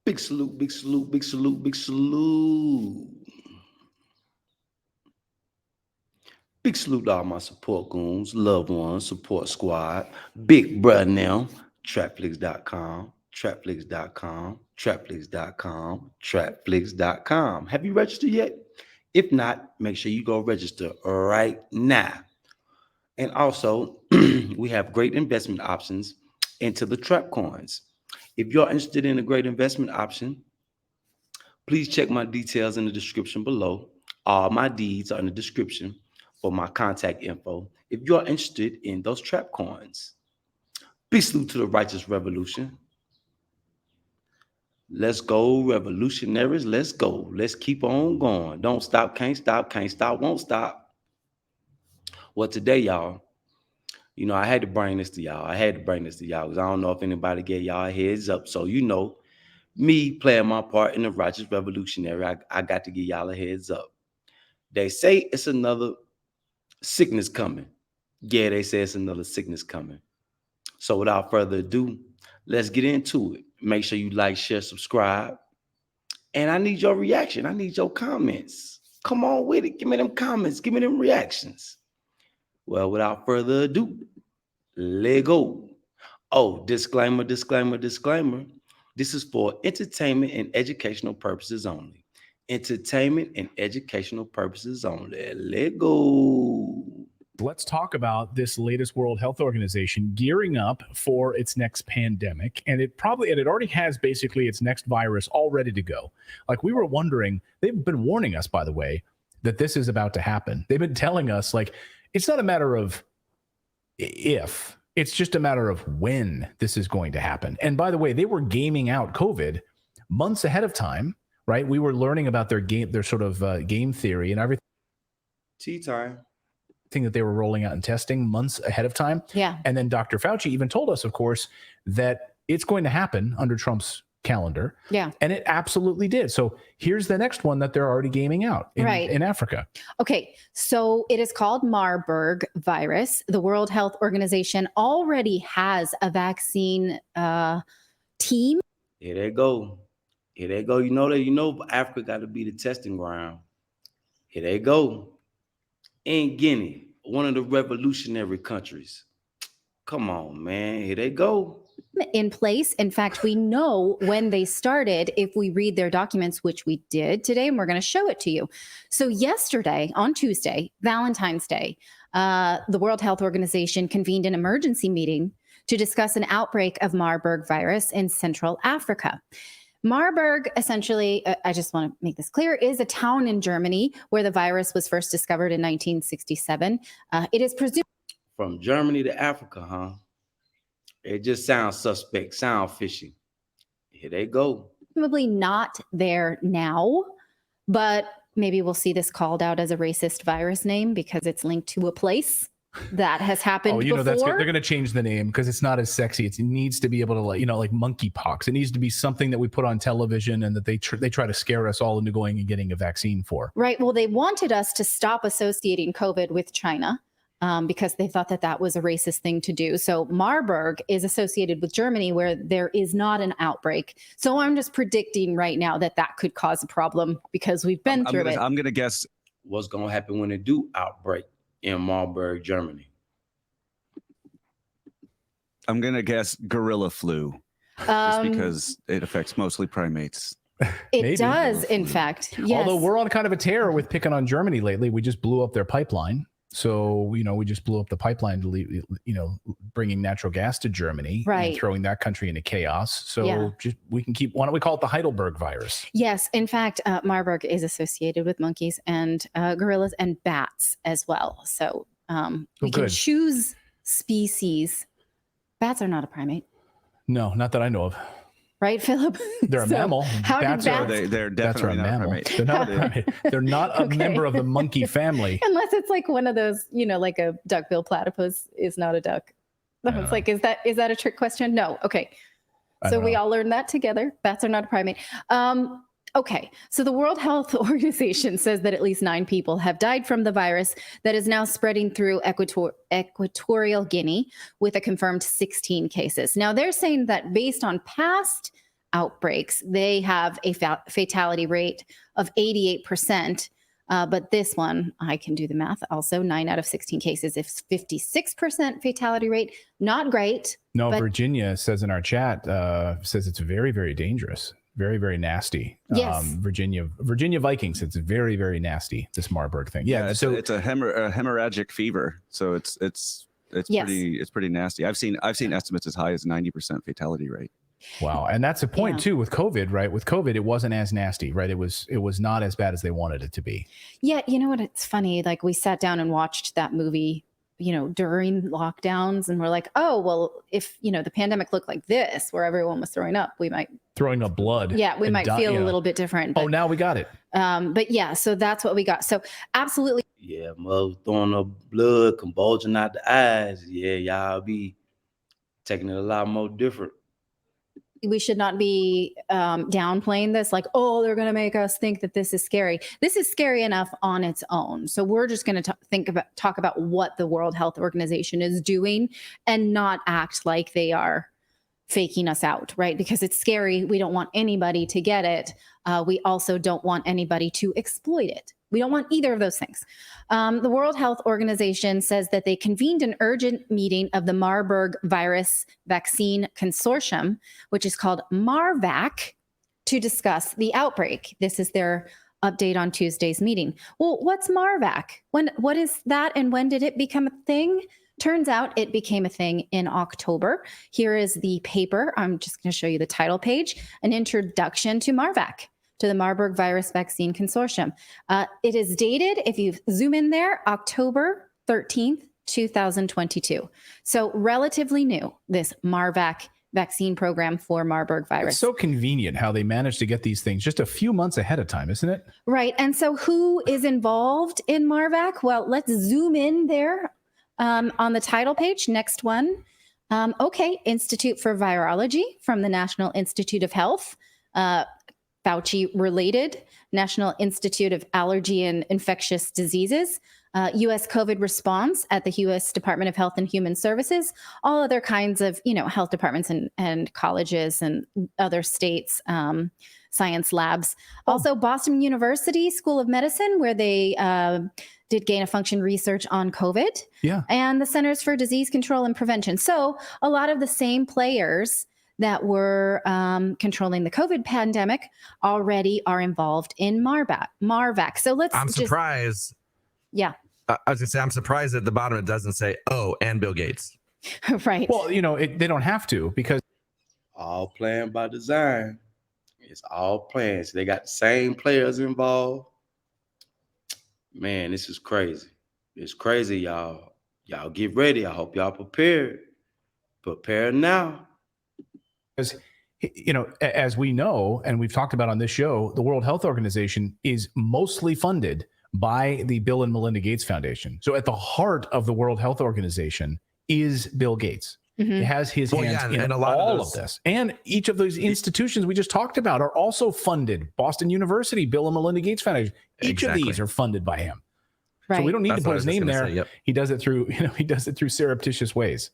Big salute, big salute, big salute, big salute. Big salute to all my support goons, loved ones, support squad, big bruh now, trapflix.com, trapflix.com, trapflix.com, trapflix.com. Have you registered yet? If not, make sure you go register right now. And also, we have great investment options into the trap coins. If you're interested in a great investment option, please check my details in the description below. All my deeds are in the description for my contact info. If you're interested in those trap coins, big salute to the righteous revolution. Let's go, revolutionaries. Let's go. Let's keep on going. Don't stop, can't stop, won't stop. Well, today, y'all, I had to bring this to y'all. Because I don't know if anybody gave y'all a heads up. So, me playing my part in the righteous revolutionary, I got to give y'all a heads up. They say it's another sickness coming. Yeah, they say it's another sickness coming. So without further ado, let's get into it. Make sure you like, share, subscribe. And I need your reaction. I need your comments. Come on with it. Give me them comments. Give me them reactions. Well, without further ado, let go. Oh, disclaimer. This is for entertainment and educational purposes only. Entertainment and educational purposes only. Let go. Let's talk about this latest World Health Organization gearing up for its next pandemic. And it already has basically its next virus all ready to go. Like we were wondering, they've been warning us, by the way, that this is about to happen. They've been telling us, like, it's not a matter of if, it's just a matter of when this is going to happen. And by the way, they were gaming out COVID months ahead of time, right? We were learning about their sort of game theory and everything. Tea time. That they were rolling out and testing months ahead of time. Yeah. And then Dr. Fauci even told us, of course, that it's going to happen under Trump's calendar. Yeah. And it absolutely did. So here's the next one that they're already gaming out in Africa. Okay. So it is called Marburg virus. The World Health Organization already has a vaccine team. Here they go. You know Africa got to be the testing ground. Here they go. In Guinea, one of the revolutionary countries. Come on, man. Here they go. In place. In fact, we know when they started if we read their documents, which we did today, and we're going to show it to you. So yesterday, on Tuesday, Valentine's Day, the World Health Organization convened an emergency meeting to discuss an outbreak of Marburg virus in Central Africa. Marburg, essentially, I just want to make this clear, is a town in Germany where the virus was first discovered in 1967. It is presumed from Germany to Africa, huh? It just sounds suspect, sound fishy. Here they go. Probably not there now, but maybe we'll see this called out as a racist virus name because it's linked to a place that has happened before. They're going to change the name because it's not as sexy. It needs to be able to, like monkeypox. It needs to be something that we put on television and that they try to scare us all into going and getting a vaccine for. Right. Well, they wanted us to stop associating COVID with China because they thought that was a racist thing to do. So Marburg is associated with Germany where there is not an outbreak. So I'm just predicting right now that could cause a problem because we've been through it. I'm going to guess what's going to happen when they do outbreak in Marburg, Germany. I'm going to guess gorilla flu, just because it affects mostly primates. It does, in fact. Yes. Although we're on kind of a tear with picking on Germany lately. We just blew up their pipeline. So, we just blew up the pipeline to leave, bringing natural gas to Germany, right, and throwing that country into chaos. So why don't we call it the Heidelberg virus? Yes. In fact, Marburg is associated with monkeys and gorillas and bats as well. So we can choose species. Bats are not a primate. No, not that I know of. Right, Philip? They're a mammal. How did bats? They're definitely not a primate. They're not a primate. They're not a member of the monkey family. Unless it's like one of those, like a duck-bill platypus is not a duck. It's like, is that a trick question? No. Okay. So we all learned that together. Bats are not a primate. Okay, so the World Health Organization says that at least 9 people have died from the virus that is now spreading through Equatorial Guinea with a confirmed 16 cases. Now, they're saying that based on past outbreaks. They have a fatality rate of 88%. But this one, I can do the math also, 9 out of 16 cases, if 56% fatality rate, not great. No, but Virginia says in our chat, says it's very, very dangerous. Very, very nasty. Yes. Virginia Vikings, it's very, very nasty, this Marburg thing. Yeah, it's a hemorrhagic fever. So it's Yes. pretty nasty. I've seen estimates as high as 90% fatality rate. Wow. And that's a point too with COVID, right? With COVID, it wasn't as nasty, right? It was not as bad as they wanted it to be. Yeah. You know what? It's funny. Like we sat down and watched that movie, during lockdowns, and we're like, oh, well, if, the pandemic looked like this, where everyone was throwing up blood. Yeah. We might feel a little bit different. But, now we got it. But yeah, so that's what we got. So absolutely. Yeah. Mother throwing up blood, convulsing out the eyes. Yeah. Y'all be taking it a lot more different. We should not be downplaying this like, oh, they're going to make us think that this is scary. This is scary enough on its own. So we're just going to talk about what the World Health Organization is doing and not act like they are faking us out, right? Because it's scary. We don't want anybody to get it. We also don't want anybody to exploit it. We don't want either of those things. The World Health Organization says that they convened an urgent meeting of the Marburg Virus Vaccine Consortium, which is called MARVAC, to discuss the outbreak. This is their update on Tuesday's meeting. Well, what's MARVAC? What is that, and when did it become a thing? Turns out it became a thing in October. Here is the paper. I'm just going to show you the title page, An Introduction to MARVAC, to the Marburg Virus Vaccine Consortium. It is dated, if you zoom in there, October 13th, 2022. So relatively new, this MARVAC vaccine program for Marburg virus. It's so convenient how they managed to get these things just a few months ahead of time, isn't it? Right. And so who is involved in MARVAC? Well, let's zoom in there on the title page. Next one. Institute for Virology from the National Institute of Health. Fauci related, National Institute of Allergy and Infectious Diseases, U.S. COVID response at the U.S. Department of Health and Human Services, all other kinds of, health departments and colleges and other states, science labs. Also, Boston University School of Medicine, where they did gain of function research on COVID. Yeah. And the Centers for Disease Control and Prevention. So a lot of the same players that were controlling the COVID pandemic already are involved in MARVAC. So I'm surprised. Yeah. I was gonna say, I'm surprised at the bottom it doesn't say, oh, and Bill Gates. Right. Well, they don't have to, because all planned by design. It's all planned. So they got the same players involved. Man, this is crazy. It's crazy, y'all. Y'all get ready. I hope y'all prepared. Prepare now. Because, as we know, and we've talked about on this show, the World Health Organization is mostly funded by the Bill and Melinda Gates Foundation. So at the heart of the World Health Organization is Bill Gates. Mm-hmm. It has his hands in all of this. And each of those institutions we just talked about are also funded. Boston University, Bill and Melinda Gates Foundation. Each of these are funded by him. Right. So we don't need to put his name there. Yep. He does it through, surreptitious ways.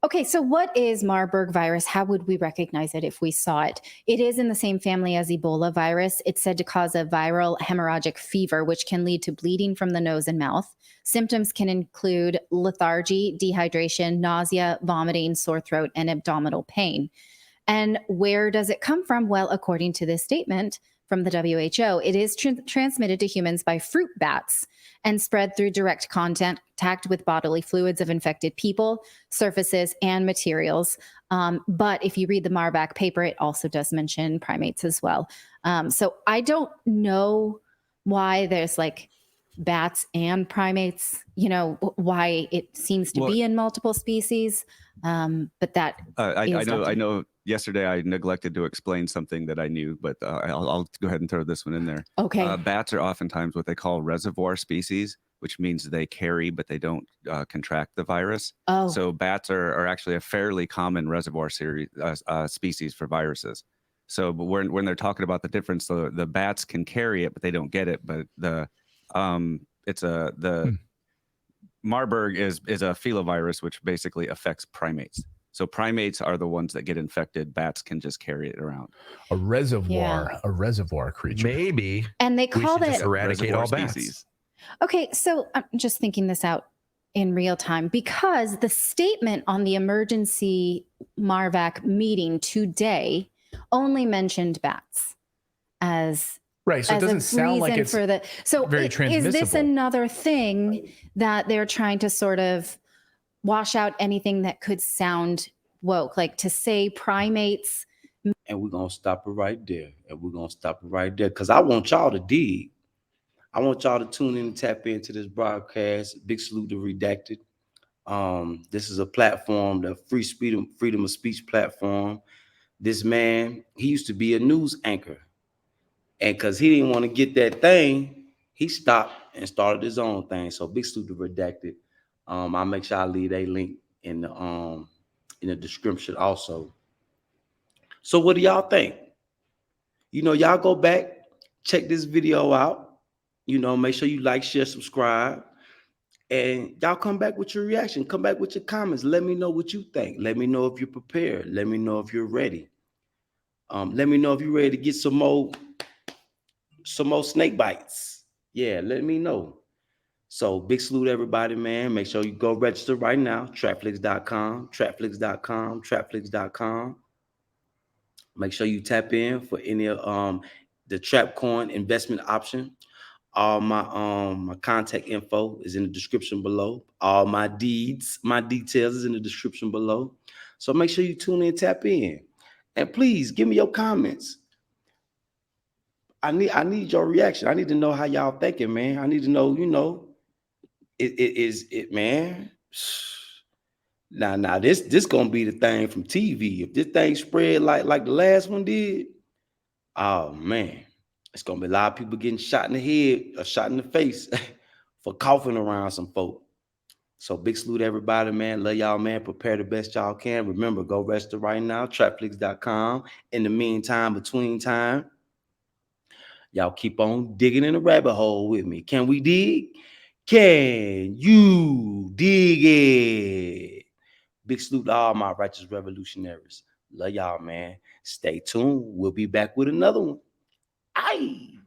Okay, so what is Marburg virus? How would we recognize it if we saw it? It is in the same family as Ebola virus. It's said to cause a viral hemorrhagic fever, which can lead to bleeding from the nose and mouth. Symptoms can include lethargy, dehydration, nausea, vomiting, sore throat, and abdominal pain. And where does it come from? Well, according to this statement from the WHO, it is transmitted to humans by fruit bats and spread through direct contact with bodily fluids of infected people, surfaces, and materials. But if you read the MARVAC paper, it also does mention primates as well. So I don't know why there's like bats and primates, why it seems to be in multiple species. But that I know. Yesterday, I neglected to explain something that I knew, but I'll go ahead and throw this one in there. Okay. Bats are oftentimes what they call reservoir species, which means they carry, but they don't contract the virus. Oh. So bats are actually a fairly common reservoir species for viruses. So but when they're talking about the difference, the bats can carry it, but they don't get it. But Marburg is a filovirus, which basically affects primates. So primates are the ones that get infected. Bats can just carry it around. A reservoir creature. Maybe And they we called should just it. eradicate Reservoir all bats. species. Okay, so I'm just thinking this out in real time because the statement on the emergency Marvac meeting today only mentioned bats as Right. So it as a doesn't sound like reason it's for the. So very is this transmissible. another thing that they're trying to sort of wash out anything that could sound woke, like to say primates? And we're gonna stop it right there. Because I want y'all to dig. I want y'all to tune in and tap into this broadcast. Big salute to Redacted. This is a platform, the freedom of speech platform. This man, he used to be a news anchor. And because he didn't want to get that thing, he stopped and started his own thing. So big salute to Redacted. I'll make sure I leave a link in the description also. So what do y'all think? Y'all go back, check this video out. Make sure you like, share, subscribe. And y'all come back with your reaction. Come back with your comments. Let me know what you think. Let me know if you're prepared. Let me know if you're ready. Let me know if you're ready to get some more snake bites. Yeah, let me know. So big salute to everybody, man. Make sure you go register right now. Trapflix.com, trapflix.com, trapflix.com. Make sure you tap in for any the trap coin investment option. All my contact info is in the description below. All my details is in the description below. So make sure you tune in, tap in. And please give me your comments. I need your reaction. I need to know how y'all thinking, man. I need to know, it man. Now this gonna be the thing from TV. If this thing spread like the last one did, oh man, it's gonna be a lot of people getting shot in the head or shot in the face for coughing around some folk. So big salute to everybody, man. Love y'all, man. Prepare the best y'all can. Remember, go register right now, trapflix.com. In the meantime, between time, y'all keep on digging in the rabbit hole with me. Can we dig? Can you dig it? Big salute to all my righteous revolutionaries. Love y'all, man. Stay tuned. We'll be back with another one. Aye.